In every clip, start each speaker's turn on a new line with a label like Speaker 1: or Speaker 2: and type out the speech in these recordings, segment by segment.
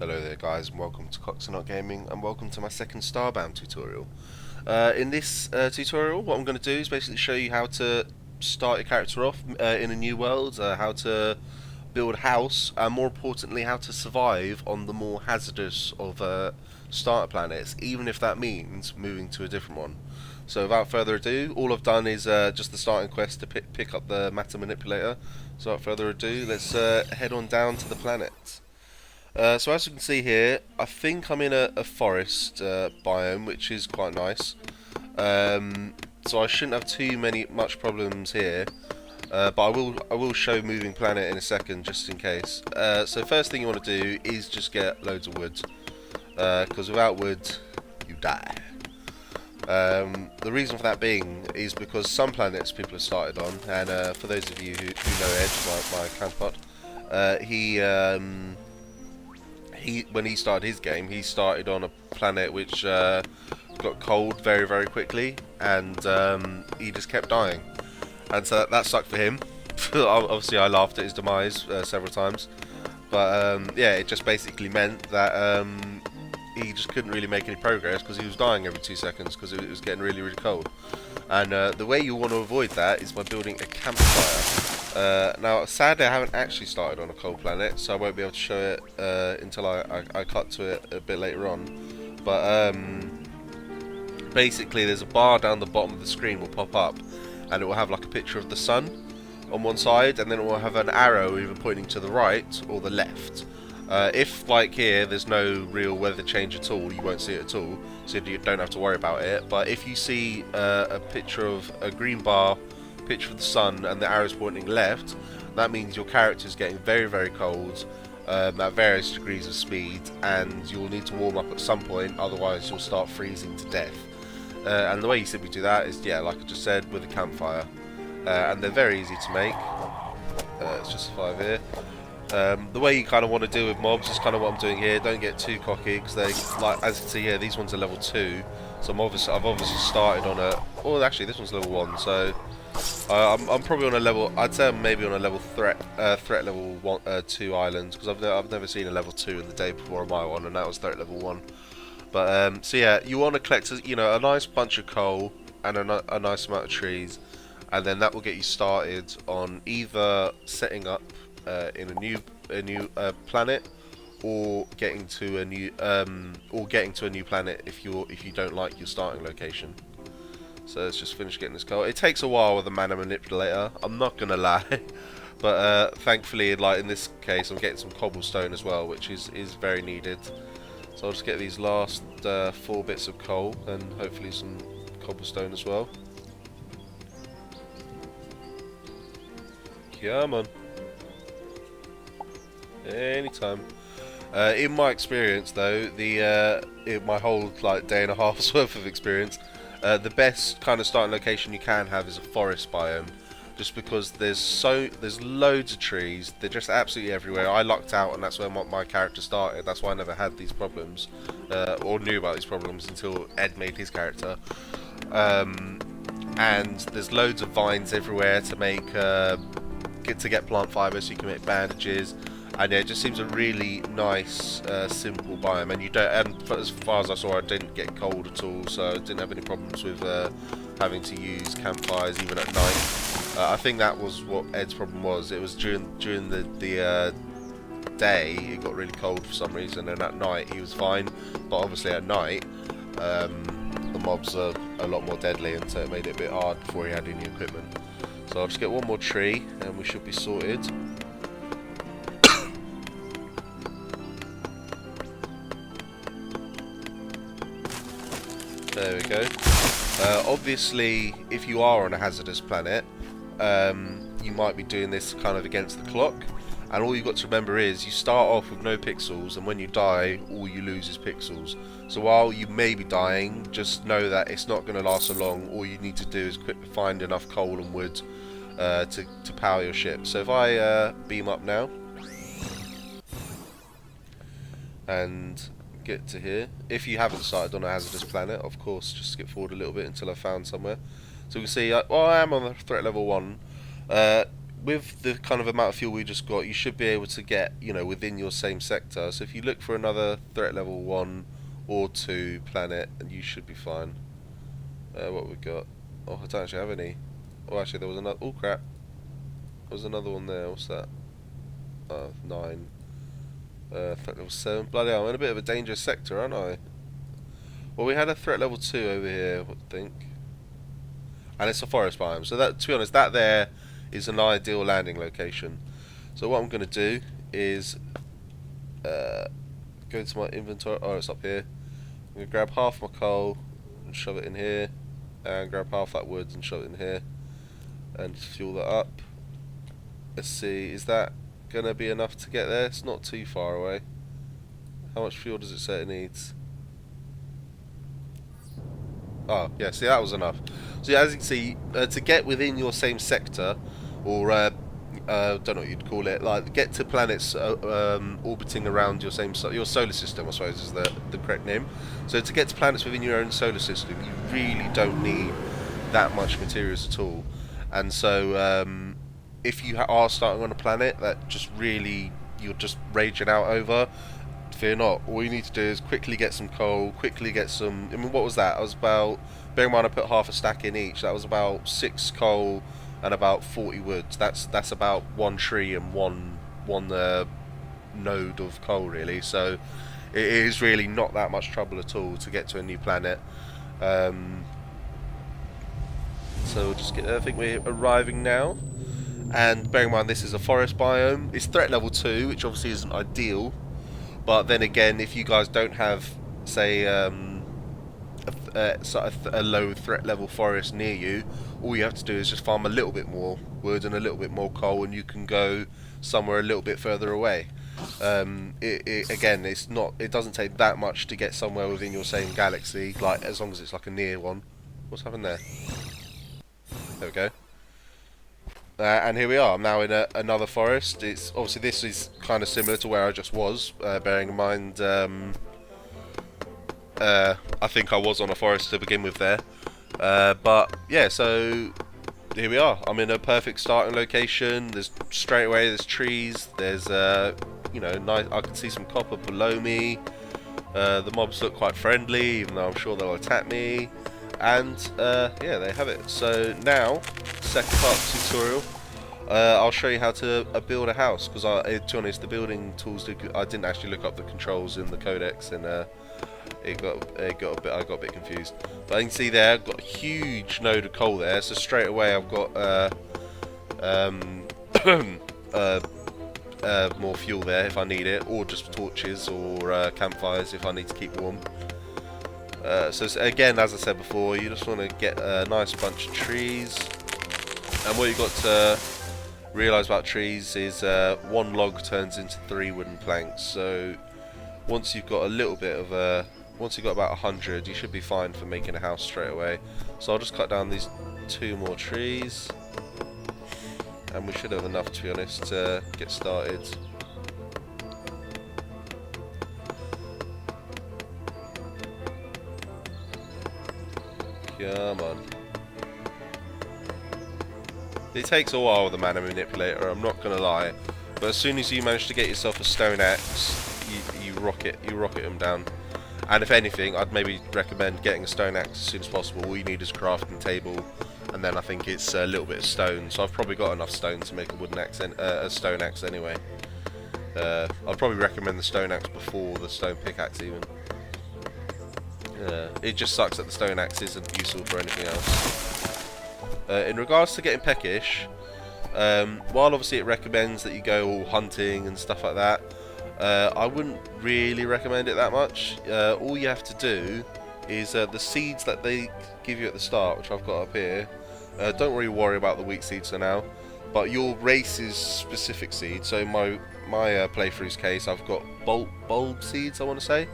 Speaker 1: Hello there guys, and welcome to Coxonot Gaming, and welcome to my second Starbound tutorial. In this tutorial, what I'm going to do is basically show you how to start your character off in a new world, how to build a house, and more importantly how to survive on the more hazardous of starter planets, even if that means moving to a different one. So without further ado, all I've done is just the starting quest to pick up the matter manipulator. So without further ado, let's head on down to the planet. So as you can see here, I think I'm in a forest biome, which is quite nice. So I shouldn't have much problems here. But I will show moving planet in a second, just in case. So first thing you want to do is just get loads of wood, because without wood, you die. The reason for that being is because some planets people have started on, and for those of you who know Edge, my counterpart, when he started his game, he started on a planet which got cold very, very quickly, and he just kept dying. And so that sucked for him. Obviously, I laughed at his demise several times, but yeah, it just basically meant that he just couldn't really make any progress because he was dying every 2 seconds because it was getting really, really cold. And the way you want to avoid that is by building a campfire. Now, sadly, I haven't actually started on a cold planet, so I won't be able to show it until I cut to it a bit later on. But basically, there's a bar down the bottom of the screen will pop up, and it will have like a picture of the sun on one side, and then it will have an arrow either pointing to the right or the left. If, like here, there's no real weather change at all, you won't see it at all, so you don't have to worry about it. But if you see a picture of a green bar, picture of the sun, and the arrow's pointing left, that means your character is getting very, very cold at various degrees of speed, and you'll need to warm up at some point, otherwise you'll start freezing to death. And the way you simply do that is, yeah, like I just said, with a campfire. And they're very easy to make. It's just 5 here. The way you kind of want to deal with mobs is kind of what I'm doing here. Don't get too cocky, because they, like, as you can see here, these ones are level 2. So I've obviously started on a. Oh, actually, this one's level 1. So I'm probably on a level. I'd say I'm maybe on a level threat level 2 island, because I've never seen a level 2 in the day before on my one, and that was threat level 1. But so yeah, you want to collect a nice bunch of coal and a nice amount of trees, and then that will get you started on either setting up in a new planet, or getting to a new planet if you don't like your starting location. So let's just finish getting this coal. It takes a while with the mana manipulator, I'm not gonna lie, but thankfully, like in this case, I'm getting some cobblestone as well, which is very needed. So I'll just get these last 4 bits of coal and hopefully some cobblestone as well. Come on. Anytime. In my experience, though, in my whole like day and a half's worth of experience, the best kind of starting location you can have is a forest biome, just because there's loads of trees. They're just absolutely everywhere. I lucked out, and that's where my character started. That's why I never had these problems, or knew about these problems until Ed made his character. And there's loads of vines everywhere to make get plant fiber, so you can make bandages. And yeah, it just seems a really nice, simple biome. And as far as I saw, I didn't get cold at all, so I didn't have any problems with having to use campfires even at night. I think that was what Ed's problem was. It was during the day it got really cold for some reason, and at night he was fine. But obviously at night, the mobs are a lot more deadly, and so it made it a bit hard before he had any equipment. So I'll just get one more tree, and we should be sorted. There we go. Obviously, if you are on a hazardous planet, you might be doing this kind of against the clock, and all you've got to remember is you start off with no pixels, and when you die, all you lose is pixels. So while you may be dying, just know that it's not going to last so long. All you need to do is find enough coal and wood to power your ship. So if I beam up now and get to here, if you haven't started on a hazardous planet, of course, just skip forward a little bit until I found somewhere. So we can see, well, I am on the threat level 1. with the kind of amount of fuel we just got, you should be able to get, you know, within your same sector. So if you look for another threat level 1 or 2 planet, and you should be fine. What we got? Oh, I don't actually have any. Oh, actually, there was another. Oh crap! There was another one there. What's that? 9. Threat level 7. Bloody hell! I'm in a bit of a dangerous sector, aren't I? Well, we had a threat level 2 over here, I think, and it's a forest biome. So that, to be honest, that there is an ideal landing location. So what I'm going to do is go to my inventory. Oh, it's up here. I'm going to grab half my coal and shove it in here, and grab half that wood and shove it in here, and fuel that up. Let's see, is that going to be enough to get there? It's not too far away. How much fuel does it say it needs? Oh, yeah, see, that was enough. So, yeah, as you can see, to get within your same sector, or, don't know what you'd call it, like, get to planets orbiting around your same, your solar system, I suppose is the correct name. So, to get to planets within your own solar system, you really don't need that much materials at all. And so, if you are starting on a planet that just really, you're just raging out over, fear not. All you need to do is quickly get some coal, quickly get some. I mean, what was that? I was about. Bear in mind, I put half a stack in each. That was about 6 coal and about 40 wood. That's about 1 tree and one node of coal, really. So it is really not that much trouble at all to get to a new planet. So we'll just get. I think we're arriving now. And bear in mind, this is a forest biome. It's threat level 2, which obviously isn't ideal. But then again, if you guys don't have, say, a low threat level forest near you, all you have to do is just farm a little bit more wood and a little bit more coal, and you can go somewhere a little bit further away. Again, it doesn't take that much to get somewhere within your same galaxy, like as long as it's like a near one. What's happened there? There we go. And here we are. I'm now in another forest. It's obviously, this is kind of similar to where I just was. Bearing in mind, I think I was on a forest to begin with there. But yeah, so here we are. I'm in a perfect starting location. There's straight away. There's trees. There's you know, nice. I can see some copper below me. The mobs look quite friendly, even though I'm sure they'll attack me. And yeah, they have it. So now, second part of the tutorial, I'll show you how to build a house, because to be honest, the building tools I didn't actually look up the controls in the codex, and I got a bit confused. But you can see there, I've got a huge node of coal there. So straight away, I've got more fuel there if I need it, or just torches or campfires if I need to keep warm. So again, as I said before, you just want to get a nice bunch of trees, and what you've got to realise about trees is 1 log turns into 3 wooden planks. So once you've got a little bit of once you've got about 100, you should be fine for making a house straight away. So I'll just cut down these 2 more trees, and we should have enough, to be honest, to get started. Come on. It takes a while with the mana manipulator, I'm not gonna lie, but as soon as you manage to get yourself a stone axe, you rocket them down. And if anything, I'd maybe recommend getting a stone axe as soon as possible. All you need is a crafting table, and then I think it's a little bit of stone. So I've probably got enough stone to make a wooden axe, a stone axe anyway. I'd probably recommend the stone axe before the stone pickaxe even. It just sucks that the stone axe isn't useful for anything else. In regards to getting peckish, while obviously it recommends that you go all hunting and stuff like that, I wouldn't really recommend it that much. All you have to do is the seeds that they give you at the start, which I've got up here. Don't really worry about the wheat seeds for now, but your race's specific seeds. So my playthrough's case, I've got bulb seeds, I want to say.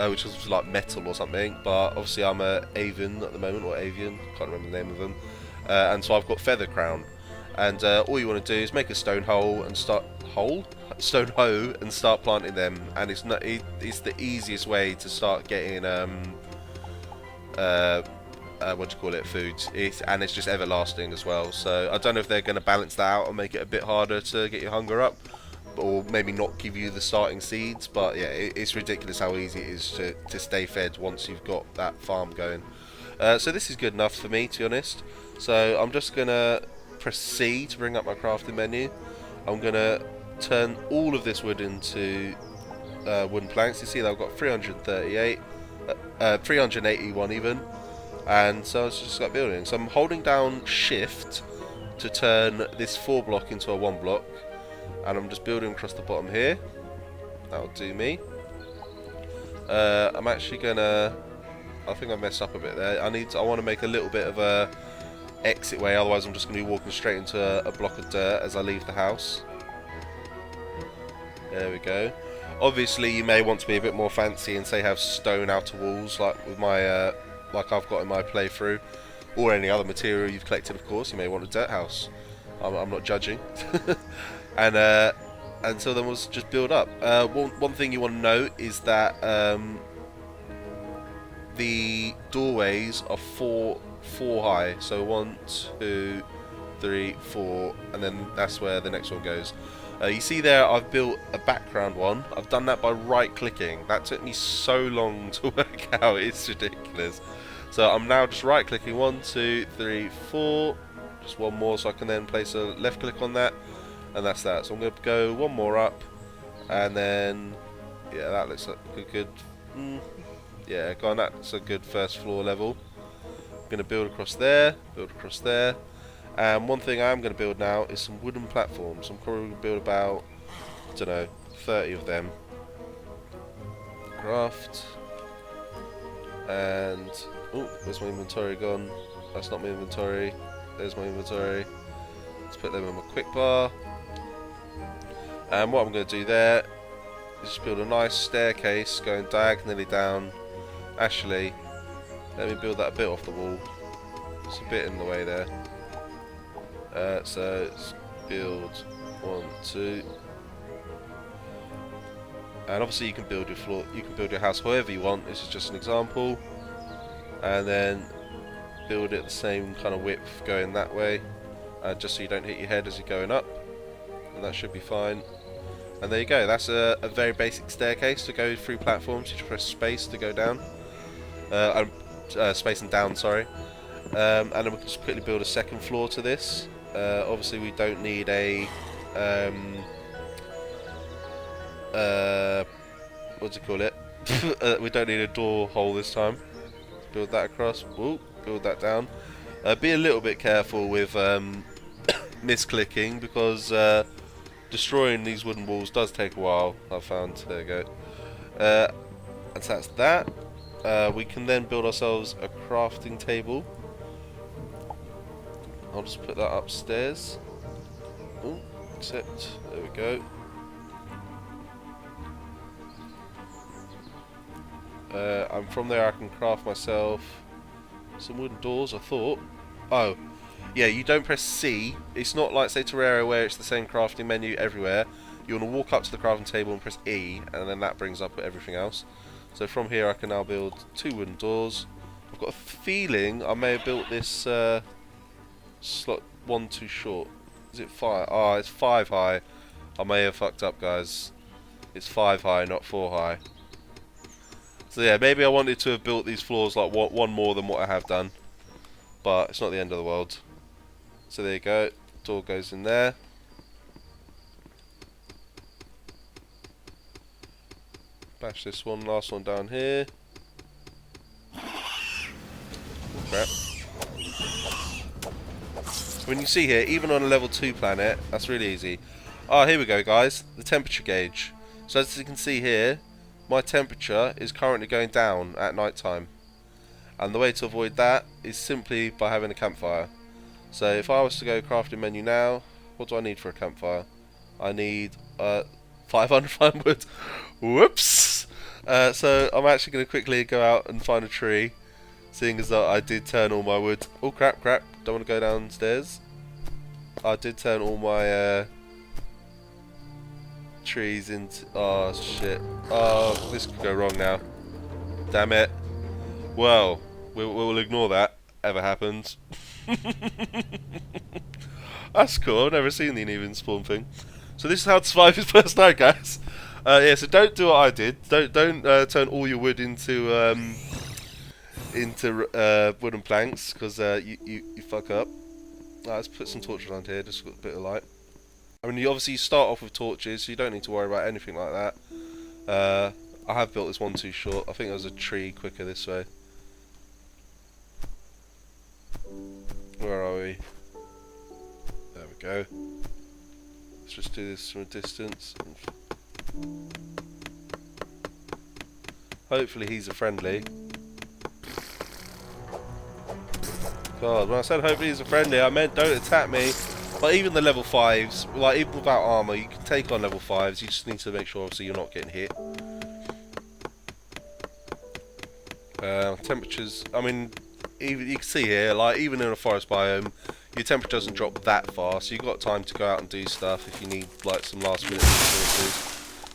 Speaker 1: Which is like metal or something, but obviously I'm a avian at the moment, or avian, can't remember the name of them, and so I've got feather crown, and all you want to do is make a stone hoe and start planting them, and it's the easiest way to start getting what do you call it, foods, and it's just everlasting as well. So I don't know if they're going to balance that out and make it a bit harder to get your hunger up, or maybe not give you the starting seeds. But yeah, it's ridiculous how easy it is to stay fed once you've got that farm going. So this is good enough for me, to be honest. So I'm just going to press C to bring up my crafting menu. I'm going to turn all of this wood into wooden planks. You see that I've got 338, 381 even, and so I just got building. So I'm holding down shift to turn this 4 block into a 1 block, and I'm just building across the bottom here. That'll do me. I'm actually gonna, I think I messed up a bit there. I want to make a little bit of a exit way, otherwise I'm just going to be walking straight into a block of dirt as I leave the house. There we go. Obviously you may want to be a bit more fancy and say have stone outer walls like with my like I've got in my playthrough, or any other material you've collected, of course. You may want a dirt house. I'm not judging. And so then we'll just build up. One thing you want to note is that the doorways are four high, so 1, 2, 3, 4, and then that's where the next one goes. You see there, I've built a background one. I've done that by right-clicking. That took me so long to work out. It's ridiculous. So I'm now just right-clicking 1, 2, 3, 4. Just one more, so I can then place a left-click on that, and that's that. So I'm going to go one more up, and then yeah, that looks like a good. Yeah, go on. That's a good first floor level. I'm going to build across there, and one thing I am going to build now is some wooden platforms. I'm probably going to build about, I don't know, 30 of them. Craft. And, oh, where's my inventory gone? That's not my inventory. There's my inventory. Let's put them in my quick bar. And what I'm going to do there is just build a nice staircase going diagonally down. Actually, let me build that a bit off the wall. It's a bit in the way there. So let's build 1, 2, and obviously you can build your floor, you can build your house however you want. This is just an example, and then build it the same kind of width going that way, just so you don't hit your head as you're going up, and that should be fine. And there you go. That's a very basic staircase to go through platforms. You just press space to go down, space and down, sorry. And then we can just quickly build a second floor to this. Obviously we don't need a what do you call it? We don't need a door hole this time. Build that across. Ooh, build that down. Be a little bit careful with misclicking, because destroying these wooden walls does take a while, I've found. There you go. And so that's that. We can then build ourselves a crafting table. I'll just put that upstairs. Oh, except, there we go. And from there I can craft myself some wooden doors, I thought. Oh, yeah, you don't press C. It's not like, say, Terraria, where it's the same crafting menu everywhere. You want to walk up to the crafting table and press E, and then that brings up everything else. So from here I can now build 2 wooden doors. I've got a feeling I may have built this slot 1 too short. Is it 5? Oh, it's 5 high. I may have fucked up, guys. It's 5 high, not 4 high. So yeah, maybe I wanted to have built these floors like one more than what I have done, but it's not the end of the world. So there you go. Door goes in there. Bash this one, last one down here. Oh, crap. When you see here, even on a level 2 planet, that's really easy. Ah, here we go, guys. The temperature gauge. So as you can see here, my temperature is currently going down at night time. And the way to avoid that is simply by having a campfire. So if I was to go crafting menu now, what do I need for a campfire? I need 500 fine wood. Whoops! So I'm actually going to quickly go out and find a tree, seeing as though I did turn all my wood. Oh crap, crap. Don't want to go downstairs. I did turn all my trees into... Oh shit. Oh, this could go wrong now. Damn it. Well, we'll ignore that. ever happened. That's cool. I've never seen the uneven spawn thing. So this is how to survive his first night, guys. Yeah, so don't do what I did. Don't turn all your wood into wooden planks, because you fuck up. Let's put some torches around here, just got a bit of light. I mean, you obviously start off with torches, so you don't need to worry about anything like that. I have built this one too short. I think there was a tree quicker this way. Where are we? There we go. Let's just do this from a distance. Hopefully he's a friendly. God, when I said hopefully he's a friendly, I meant don't attack me. But even the level 5s, like even without armor, you can take on level 5s. You just need to make sure obviously you're not getting hit. Temperatures, I mean, even you can see here, like even in a forest biome, your temperature doesn't drop that fast. So you've got time to go out and do stuff if you need like some last minute resources.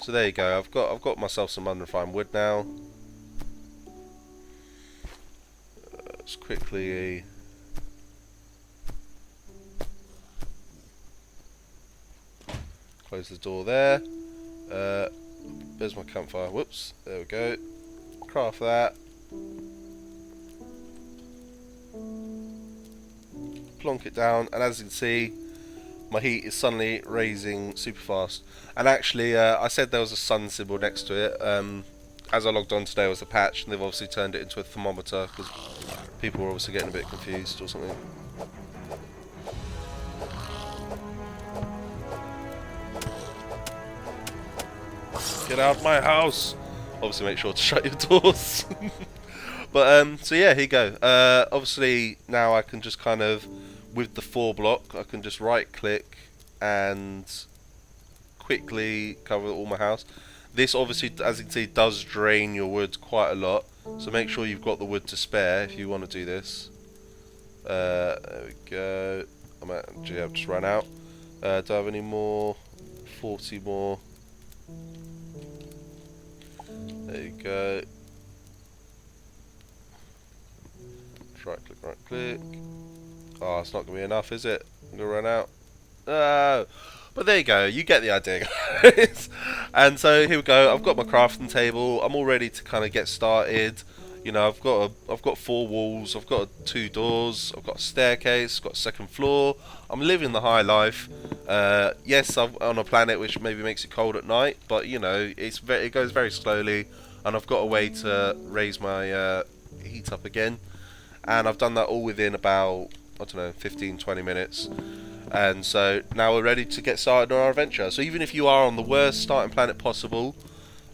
Speaker 1: So there you go. I've got myself some unrefined wood now. Let's quickly. Close the door there. There's my campfire. Whoops. There we go. Craft that. Plonk it down, and as you can see, my heat is suddenly raising super fast. And actually, I said there was a sun symbol next to it. As I logged on today, was a patch, and they've obviously turned it into a thermometer because people were obviously getting a bit confused or something. Get out of my house! Obviously make sure to shut your doors. But, so yeah, here you go. Obviously, now I can just kind of, with the 4 block, I can just right click and quickly cover all my house. This obviously, as you can see, does drain your wood quite a lot. So make sure you've got the wood to spare if you want to do this. There we go. I've just run out. Do I have any more? 40 more. There you go. Right click. Oh, it's not going to be enough, is it? I'm going to run out. Oh. But there you go, you get the idea, guys. And so here we go, I've got my crafting table. I'm all ready to kind of get started. You know, I've got 4 walls, I've got 2 doors, I've got a staircase, got a 2nd floor. I'm living the high life. Yes, I'm on a planet which maybe makes it cold at night, but you know, it goes very slowly, and I've got a way to raise my heat up again. And I've done that all within about, I don't know, 15-20 minutes. And so now we're ready to get started on our adventure. So even if you are on the worst starting planet possible,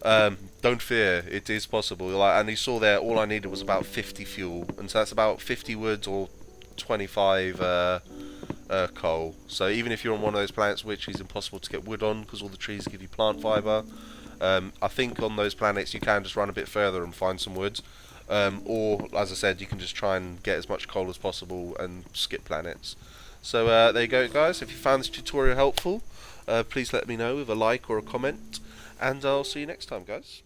Speaker 1: don't fear, it is possible. And you saw there, all I needed was about 50 fuel, and so that's about 50 wood or 25 coal. So even if you're on one of those planets which is impossible to get wood on because all the trees give you plant fibre, I think on those planets you can just run a bit further and find some wood. Or, as I said, you can just try and get as much coal as possible and skip planets. So there you go, guys. If you found this tutorial helpful, please let me know with a like or a comment, and I'll see you next time, guys.